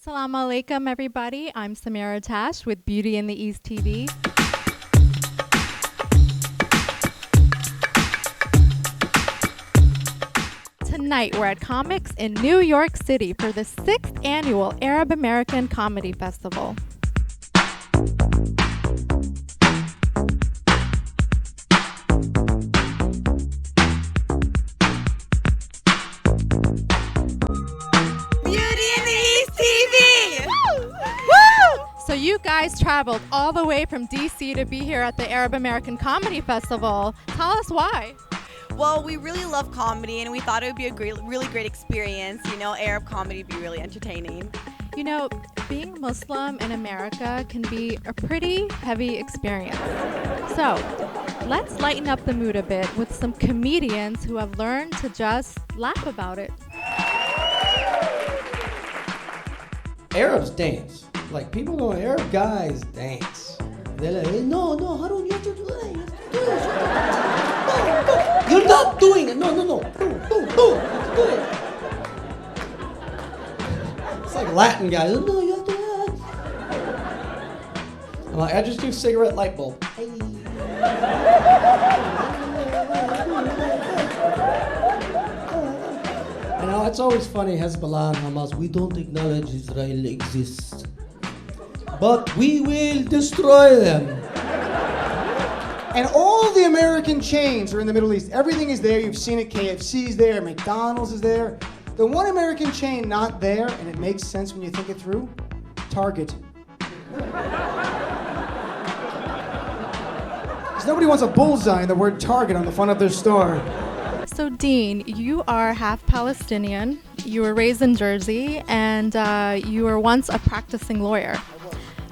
Assalamu alaikum, everybody. I'm Samira Atash with Beauty in the East TV. Tonight, we're at Comics in New York City for the 6th annual Arab American Comedy Festival. So you guys traveled all the way from DC to be here at the Arab American Comedy Festival. Tell us why. Well, we really love comedy and we thought it would be a really great experience. You know, Arab comedy would be really entertaining. You know, being Muslim in America can be a pretty heavy experience. So let's lighten up the mood a bit with some comedians who have learned to just laugh about it. Arabs dance. Like, people know Arab guys dance. They're like, hey, no, Harun, you have to do that. You have to do it. No. You're not doing it. No. Do it. It's like Latin guys. No, you have to do that. I'm like, I just do cigarette light bulb. Hey. You know, it's always funny, Hezbollah and Hamas, we don't acknowledge Israel exists. But we will destroy them. And all the American chains are in the Middle East. Everything is there. You've seen it. KFC's there. McDonald's is there. The one American chain not there, and it makes sense when you think it through, Target. Because nobody wants a bullseye and the word Target on the front of their store. So Dean, you are half Palestinian, you were raised in Jersey, and you were once a practicing lawyer.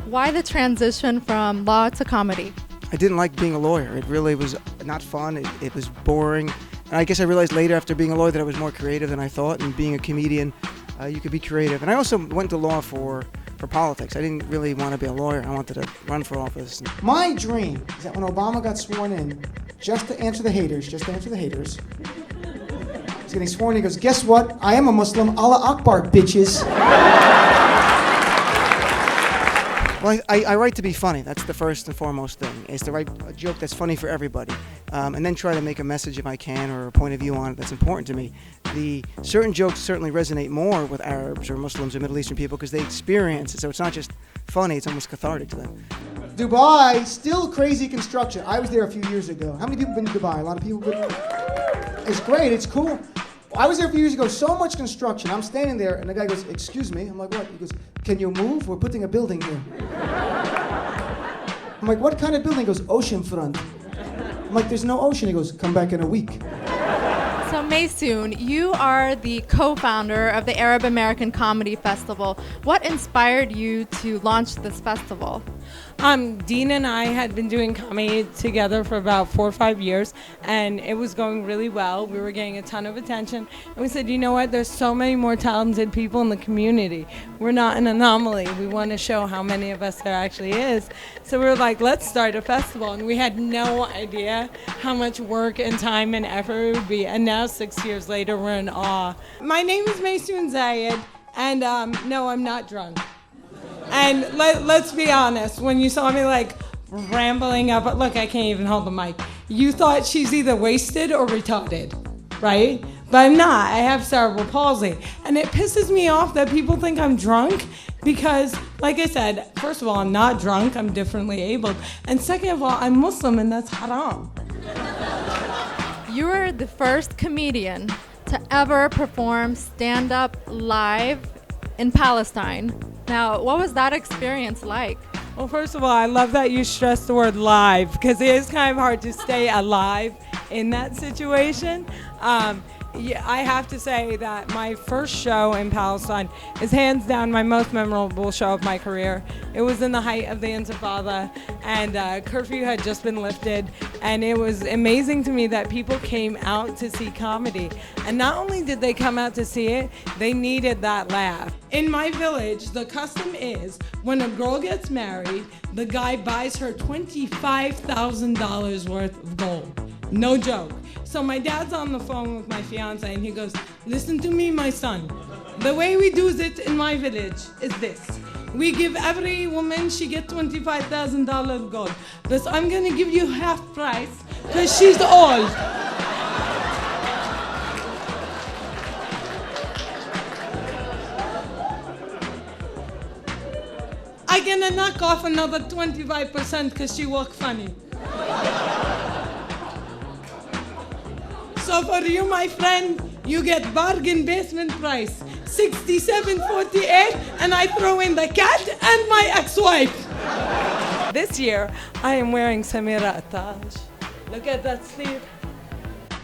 Why the transition from law to comedy? I didn't like being a lawyer. It really was not fun. It was boring. And I guess I realized later after being a lawyer that I was more creative than I thought. And being a comedian, you could be creative. And I also went to law for politics. I didn't really want to be a lawyer. I wanted to run for office. My dream is that when Obama got sworn in, just to answer the haters, he's getting sworn in, he goes, guess what? I am a Muslim. Allah Akbar, bitches. Well, I write to be funny. That's the first and foremost thing, is to write a joke that's funny for everybody. And then try to make a message if I can, or a point of view on it that's important to me. The certain jokes certainly resonate more with Arabs or Muslims or Middle Eastern people because they experience it. So it's not just funny, it's almost cathartic to them. Dubai, still crazy construction. I was there a few years ago. How many people have been to Dubai? A lot of people. It's great, it's cool. I was there a few years ago, so much construction. I'm standing there, and the guy goes, excuse me. I'm like, what? He goes, can you move? We're putting a building here. I'm like, what kind of building? He goes, oceanfront. I'm like, there's no ocean. He goes, come back in a week. So Maysoon, you are the co-founder of the Arab American Comedy Festival. What inspired you to launch this festival? Dean and I had been doing comedy together for about 4 or 5 years, and it was going really well. We were getting a ton of attention, and we said, you know what, there's so many more talented people in the community. We're not an anomaly. We want to show how many of us there actually is. So we were like, let's start a festival, and we had no idea how much work and time and effort it would be, and now 6 years later, we're in awe. My name is Maysoon Zayid, and no, I'm not drunk. And let's be honest, when you saw me like rambling up, look, I can't even hold the mic. You thought she's either wasted or retarded, right? But I'm not. I have cerebral palsy. And it pisses me off that people think I'm drunk because, like I said, first of all, I'm not drunk. I'm differently abled. And second of all, I'm Muslim and that's haram. You were the first comedian to ever perform stand-up live in Palestine. Now, what was that experience like? Well, first of all, I love that you stress the word live because it is kind of hard to stay alive in that situation. Yeah, I have to say that my first show in Palestine is hands down my most memorable show of my career. It was in the height of the Intifada, and curfew had just been lifted, and it was amazing to me that people came out to see comedy. And not only did they come out to see it, they needed that laugh. In my village, the custom is when a girl gets married, the guy buys her $25,000 worth of gold. No joke. So my dad's on the phone with my fiance and he goes, listen to me, my son. The way we do it in my village is this. We give every woman, she get $25,000 gold. But I'm gonna give you half price because she's old. I'm gonna knock off another 25% because she walk funny. So for you, my friend, you get bargain basement price, $67.48, and I throw in the cat and my ex-wife. This year, I am wearing Samira Atash. Look at that sleeve.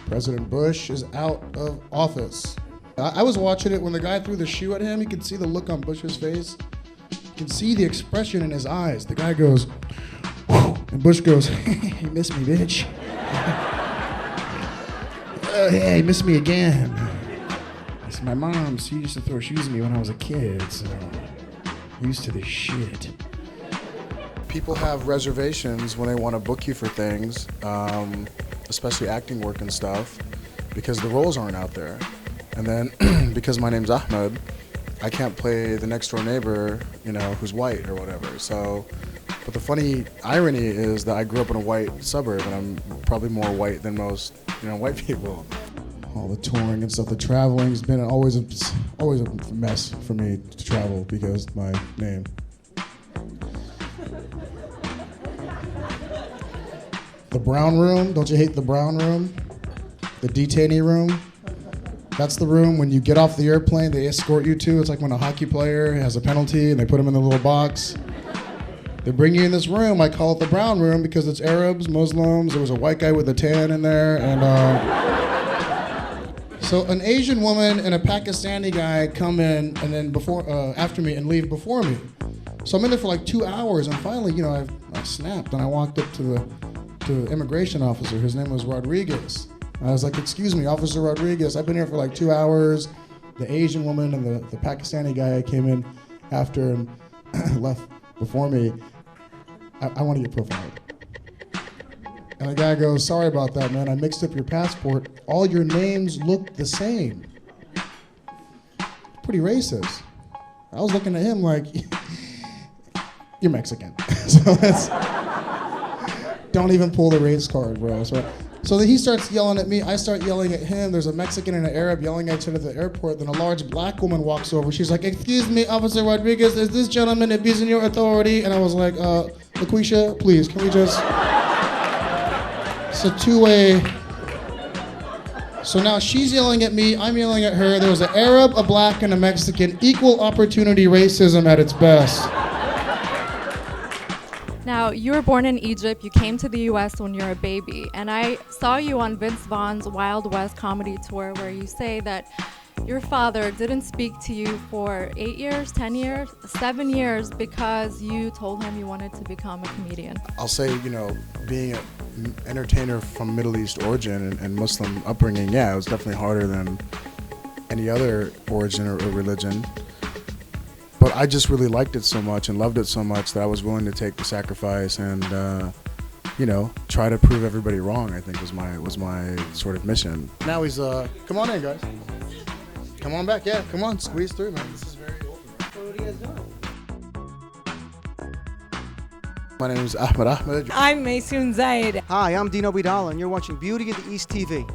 President Bush is out of office. I was watching it when the guy threw the shoe at him. You could see the look on Bush's face. You can see the expression in his eyes. The guy goes, whew, and Bush goes, you missed me, bitch. Hey, miss me again. It's my mom. She used to throw shoes at me when I was a kid, so I'm used to this shit. People have reservations when they want to book you for things, especially acting work and stuff, because the roles aren't out there. And then because my name's Ahmed, I can't play the next door neighbor, you know, who's white or whatever. So, but the funny irony is that I grew up in a white suburb, and I'm probably more white than most, you know, white people. All the touring and stuff, the traveling's been always a mess for me to travel because of my name. The brown room, don't you hate the brown room? The detainee room? That's the room when you get off the airplane, they escort you to. It's like when a hockey player has a penalty and they put him in the little box. They bring you in this room. I call it the brown room because it's Arabs, Muslims. There was a white guy with a tan in there. And so an Asian woman and a Pakistani guy come in and then after me and leave before me. So I'm in there for like 2 hours, and finally, you know, I snapped and I walked up to the immigration officer. His name was Rodriguez. I was like, excuse me, Officer Rodriguez, I've been here for like 2 hours. The Asian woman and the Pakistani guy came in after and left before me. I want to get profiled. And the guy goes, sorry about that, man. I mixed up your passport. All your names look the same. Pretty racist. I was looking at him like, you're Mexican. So don't even pull the race card, bro. So he starts yelling at me. I start yelling at him. There's a Mexican and an Arab yelling at each other at the airport. Then a large black woman walks over. She's like, excuse me, Officer Rodriguez, is this gentleman abusing your authority? And I was like, LaQuisha, please, can we just... It's a two-way. So now she's yelling at me, I'm yelling at her. There was an Arab, a black, and a Mexican. Equal opportunity racism at its best. Now, you were born in Egypt. You came to the U.S. when you were a baby. And I saw you on Vince Vaughn's Wild West comedy tour where you say that your father didn't speak to you for 8 years, 10 years, 7 years because you told him you wanted to become a comedian. I'll say, you know, being an entertainer from Middle East origin and Muslim upbringing, yeah, it was definitely harder than any other origin or religion. But I just really liked it so much and loved it so much that I was willing to take the sacrifice and, you know, try to prove everybody wrong, I think was my sort of mission. Now he's, come on in, guys. Come on back, yeah, come on, squeeze through, man. This is very open. What are you guys doing? My name is Ahmed Ahmed. I'm Maysoon Zayid. Hi, I'm Obeidallah, and you're watching Beauty of the East TV.